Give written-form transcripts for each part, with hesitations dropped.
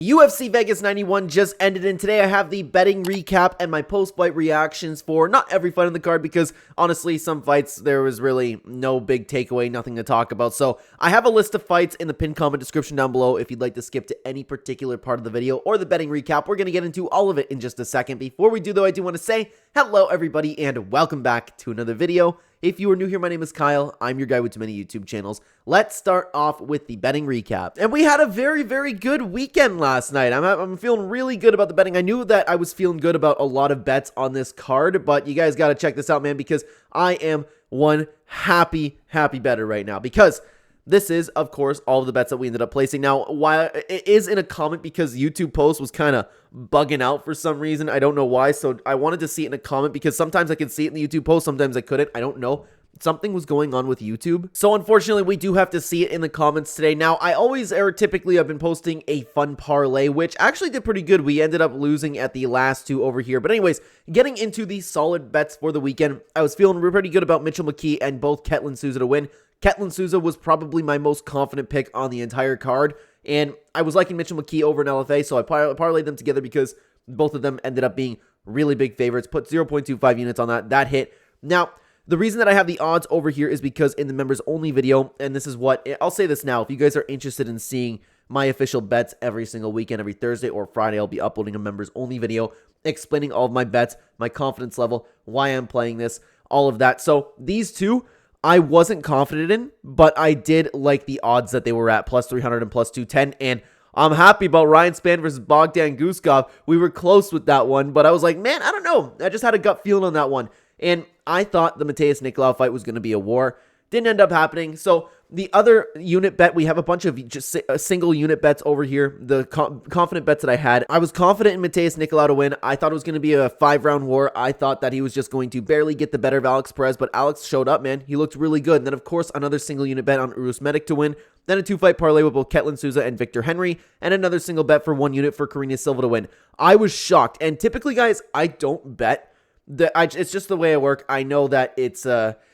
UFC Vegas 91 just ended, and today I have the betting recap and my post-fight reactions for not every fight on the card, because honestly, some fights there was really no big takeaway, nothing to talk about. So I have a list of fights in the pinned comment description down below if you'd like to skip to any particular part of the video or the betting recap. We're going to get into all of it in just a second. Before we do, though, I do want to say hello, everybody, and welcome back to another video. If you are new here, my name is Kyle. I'm your guy with too many YouTube channels. Let's start off with the betting recap. And we had a very, very good weekend last night. I'm feeling really good about the betting. I knew that I was feeling good about a lot of bets on this card, but you guys got to check this out, man, because I am one happy better right now, because this is, of course, all of the bets that we ended up placing. Now, while it is in a comment because YouTube post was kind of bugging out for some reason, I don't know why, so I wanted to see it in a comment because sometimes I could see it in the YouTube post, sometimes I couldn't. I don't know. Something was going on with YouTube. So unfortunately, we do have to see it in the comments today. Now, I always, or typically, I've been posting a fun parlay, which actually did pretty good. We ended up losing at the last two over here. But anyways, getting into the solid bets for the weekend, I was feeling pretty good about Mitchell McKee and both Ketlen Souza to win. Ketlen Souza was probably my most confident pick on the entire card, and I was liking Mitchell McKee over in LFA, so I parlayed them together because both of them ended up being really big favorites. Put 0.25 units on that. That hit. Now, the reason that I have the odds over here is because in the members only video, and this is what, I'll say this now, if you guys are interested in seeing my official bets every single weekend, every Thursday or Friday, I'll be uploading a members only video explaining all of my bets, my confidence level, why I'm playing this, all of that. So these two, I wasn't confident in, but I did like the odds that they were at, plus 300 and plus 210, and I'm happy about Ryan Spann versus Bogdan Guskov. We were close with that one, but I was like, man, I don't know. I just had a gut feeling on that one, and I thought the Matheus Nicolau fight was going to be a war. Didn't end up happening. So the other unit bet, we have a bunch of just single unit bets over here. The confident bets that I had, I was confident in Matheus Nicolau to win. I thought it was going to be a 5-round war. I thought that he was just going to barely get the better of Alex Perez, but Alex showed up, man. He looked really good. And then, of course, another single unit bet on Urus Medic to win. Then a 2-fight parlay with both Ketlen Souza and Victor Henry, and another single bet for 1 unit for Karine Silva to win. I was shocked. And typically, guys, I don't bet. It's just the way I work. I know that it's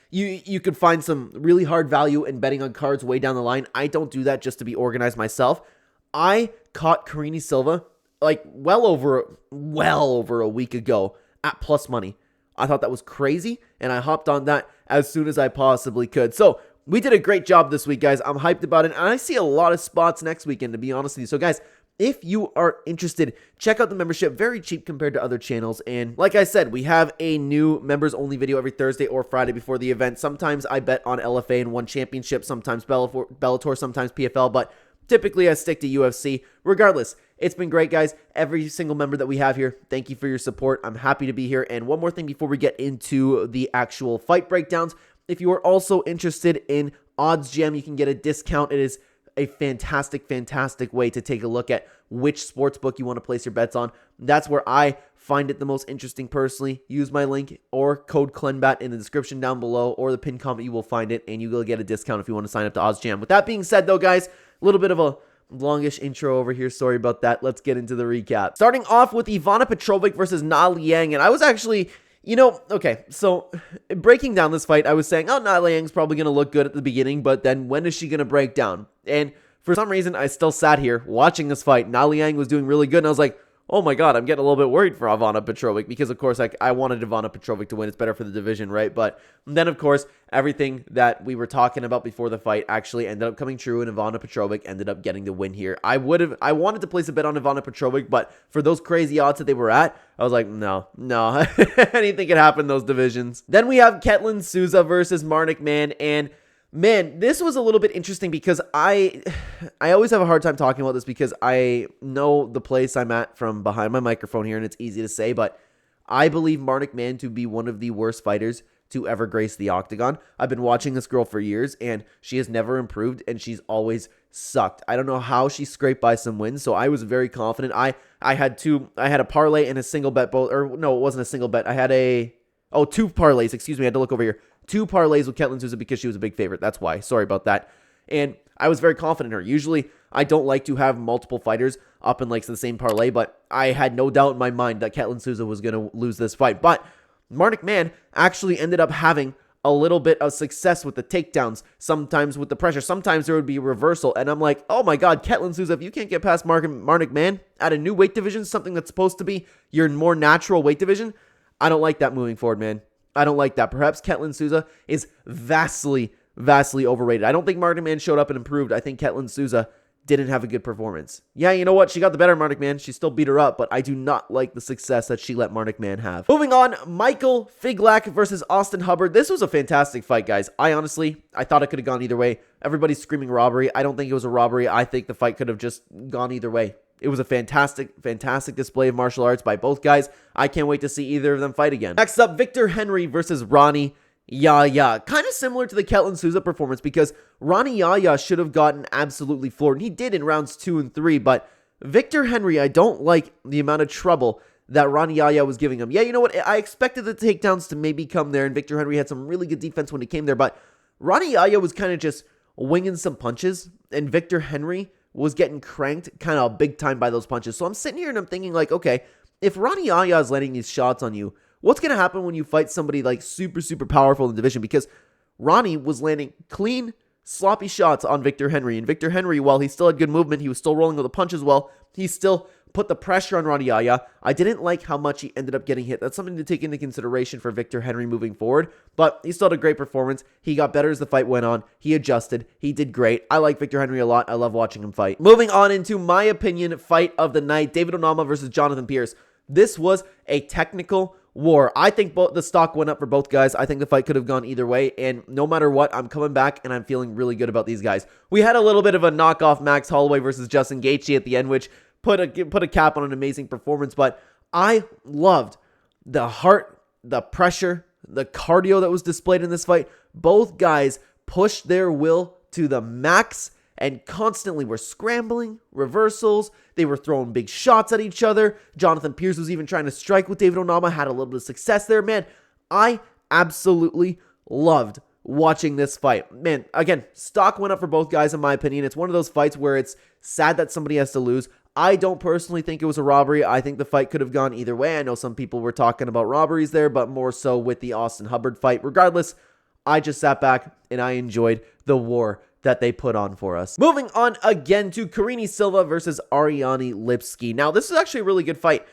you could find some really hard value in betting on cards way down the line. I don't do that just to be organized myself. I caught Karine Silva like well over a week ago at plus money. I thought that was crazy, and I hopped on that as soon as I possibly could. So we did a great job this week, guys. I'm hyped about it, and I see a lot of spots next weekend, to be honest with you. So, guys, if you are interested, check out the membership. Very cheap compared to other channels. And like I said, we have a new members only video every Thursday or Friday before the event. Sometimes I bet on LFA and one championship, sometimes Bellator, sometimes PFL, but typically I stick to UFC. Regardless, it's been great, guys. Every single member that we have here, thank you for your support. I'm happy to be here. And one more thing before we get into the actual fight breakdowns. If you are also interested in Odds Jam, you can get a discount. It is a fantastic way to take a look at which sports book you want to place your bets on. That's where I find it the most interesting personally. Use my link or code Clenbat in the description down below or the pinned comment. You will find it, and you will get a discount if you want to sign up to OddsJam. With that being said, though, guys, a little bit of a longish intro over here. Sorry about that. Let's get into the recap. Starting off with Ivana Petrovic versus Liang, and I was actually... okay, so breaking down this fight, I was saying, oh, Liang's probably going to look good at the beginning, but then when is she going to break down? And for some reason, I still sat here watching this fight. Liang was doing really good, and I was like, oh my god, I'm getting a little bit worried for Ivana Petrovic, because of course I wanted Ivana Petrovic to win. It's better for the division, right? But then, of course, everything that we were talking about before the fight actually ended up coming true, and Ivana Petrovic ended up getting the win here. I wanted to place a bet on Ivana Petrovic, but for those crazy odds that they were at, I was like, no, anything can happen in those divisions. Then we have Ketlen Souza versus Marnic, man, and man, this was a little bit interesting because I always have a hard time talking about this because I know the place I'm at from behind my microphone here, and it's easy to say, but I believe Marnic Man to be one of the worst fighters to ever grace the octagon. I've been watching this girl for years, and she has never improved, and she's always sucked. I don't know how she scraped by some wins, so I was very confident. I had a parlay and a single bet, both, or no, it wasn't a single bet. I had two parlays, excuse me, I had to look over here. 2 parlays with Ketlen Souza because she was a big favorite. That's why. Sorry about that. And I was very confident in her. Usually, I don't like to have multiple fighters up in like the same parlay, but I had no doubt in my mind that Ketlen Souza was going to lose this fight. But Marnic Man actually ended up having a little bit of success with the takedowns, sometimes with the pressure, sometimes there would be a reversal, and I'm like, oh my god, Ketlen, Souza, if you can't get past Marnic, man, at a new weight division, something that's supposed to be your more natural weight division, I don't like that moving forward, man. I don't like that. Perhaps Ketlen Souza is vastly overrated. I don't think Marnic Man showed up and improved. I think Ketlen Souza didn't have a good performance. Yeah, you know what? She got the better of Marnic Man. She still beat her up, but I do not like the success that she let Marnic Man have. Moving on, Michal Figlak versus Austin Hubbard. This was a fantastic fight, guys. I thought it could have gone either way. Everybody's screaming robbery. I don't think it was a robbery. I think the fight could have just gone either way. It was a fantastic display of martial arts by both guys. I can't wait to see either of them fight again. Next up, Victor Henry versus Rani Yahya. Kind of similar to the Ketlen Souza performance because Rani Yahya should have gotten absolutely floored. And he did in rounds 2 and 3, but Victor Henry, I don't like the amount of trouble that Rani Yahya was giving him. Yeah, you know what? I expected the takedowns to maybe come there, and Victor Henry had some really good defense when he came there, but Rani Yahya was kind of just winging some punches, and Victor Henry was getting cranked kind of big time by those punches. So I'm sitting here and I'm thinking like, okay, if Rani Yahya is landing these shots on you, what's going to happen when you fight somebody like super powerful in the division? Because Rani was landing clean, sloppy shots on Victor Henry. And Victor Henry, while he still had good movement, he was still rolling with the punches well. He still put the pressure on Rani Yahya. I didn't like how much he ended up getting hit. That's something to take into consideration for Victor Henry moving forward. But he still had a great performance. He got better as the fight went on. He adjusted. He did great. I like Victor Henry a lot. I love watching him fight. Moving on into my opinion fight of the night, David Onama versus Jonathan Pearce. This was a technical war. I think the stock went up for both guys. I think the fight could have gone either way, and no matter what, I'm coming back, and I'm feeling really good about these guys. We had a little bit of a knockoff Max Holloway versus Justin Gaethje at the end, which put a cap on an amazing performance, but I loved the heart, the pressure, the cardio that was displayed in this fight. Both guys pushed their will to the max and constantly were scrambling, reversals. They were throwing big shots at each other. Jonathan Pearce was even trying to strike with David Onama, had a little bit of success there. Man, I absolutely loved watching this fight. Man, again, stock went up for both guys in my opinion. It's one of those fights where it's sad that somebody has to lose. I don't personally think it was a robbery. I think the fight could have gone either way. I know some people were talking about robberies there, but more so with the Austin Hubbard fight. Regardless, I just sat back and I enjoyed the war that they put on for us. Moving on again to Karine Silva versus Ariane Lipski. Now, this is actually a really good fight.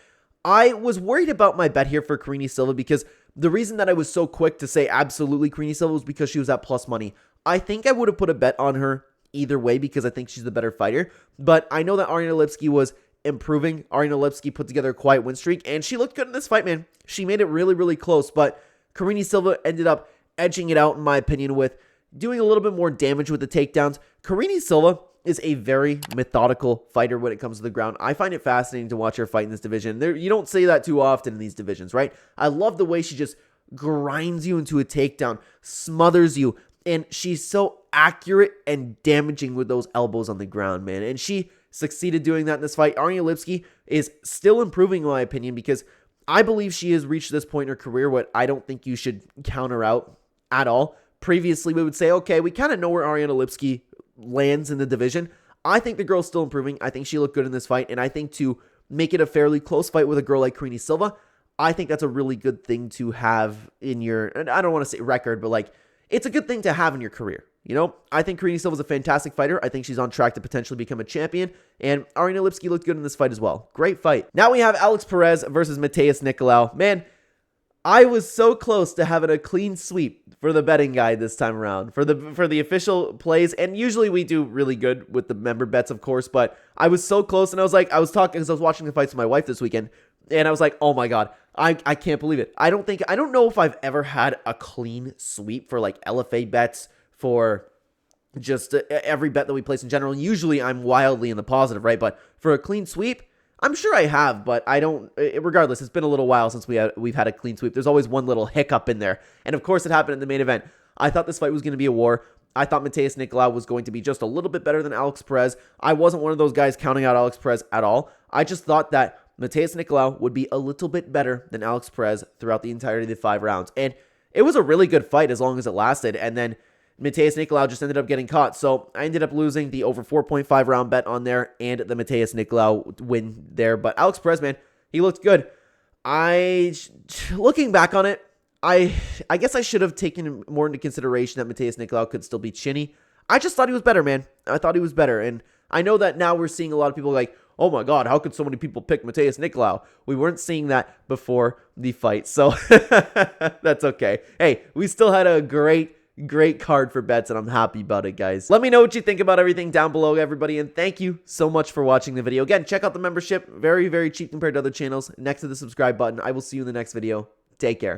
I was worried about my bet here for Karine Silva because the reason that I was so quick to say absolutely Karine Silva was because she was at plus money. I think I would have put a bet on her either way because I think she's the better fighter, but I know that Ariane Lipski was improving. Ariane Lipski put together a quiet win streak, and she looked good in this fight, man. She made it really close, but Karine Silva ended up edging it out, in my opinion, with doing a little bit more damage with the takedowns. Karine Silva is a very methodical fighter when it comes to the ground. I find it fascinating to watch her fight in this division. You don't see that too often in these divisions, right? I love the way she just grinds you into a takedown, smothers you, and she's so accurate and damaging with those elbows on the ground, man. And she succeeded doing that in this fight. Ariane Lipski is still improving, in my opinion, because I believe she has reached this point in her career where I don't think you should count her out at all. Previously, we would say, okay, we kind of know where Ariane Lipski lands in the division. I think the girl's still improving. I think she looked good in this fight, and I think to make it a fairly close fight with a girl like Karine Silva, I think that's a really good thing to have in your, and I don't want to say record, but like, it's a good thing to have in your career. You know, I think Karine Silva is a fantastic fighter. I think she's on track to potentially become a champion, and Ariane Lipski looked good in this fight as well. Great fight. Now we have Alex Perez versus Matheus Nicolau. Man, I was so close to having a clean sweep for the betting guide this time around, for the official plays, and usually we do really good with the member bets, of course, but I was so close, and I was talking, because I was watching the fights with my wife this weekend, and I was like, oh my god, I can't believe it. I don't know if I've ever had a clean sweep for like LFA bets, for just every bet that we place in general. Usually I'm wildly in the positive, right? But for a clean sweep, I'm sure I have, but I don't, regardless, it's been a little while since we've had a clean sweep. There's always one little hiccup in there. And of course it happened in the main event. I thought this fight was going to be a war. I thought Matheus Nicolau was going to be just a little bit better than Alex Perez. I wasn't one of those guys counting out Alex Perez at all. I just thought that Matheus Nicolau would be a little bit better than Alex Perez throughout the entirety of the 5 rounds. And it was a really good fight as long as it lasted. And then Matheus Nicolau just ended up getting caught. So I ended up losing the over 4.5 round bet on there and the Matheus Nicolau win there. But Alex Perez, man, he looked good. Looking back on it, I guess I should have taken more into consideration that Matheus Nicolau could still be chinny. I just thought he was better, man. I thought he was better. And I know that now we're seeing a lot of people like, oh my God, how could so many people pick Matheus Nicolau? We weren't seeing that before the fight, so that's okay. Hey, we still had a great card for bets, and I'm happy about it, guys. Let me know what you think about everything down below, everybody, and thank you so much for watching the video. Again, check out the membership. Very, very cheap compared to other channels. Next to the subscribe button. I will see you in the next video. Take care.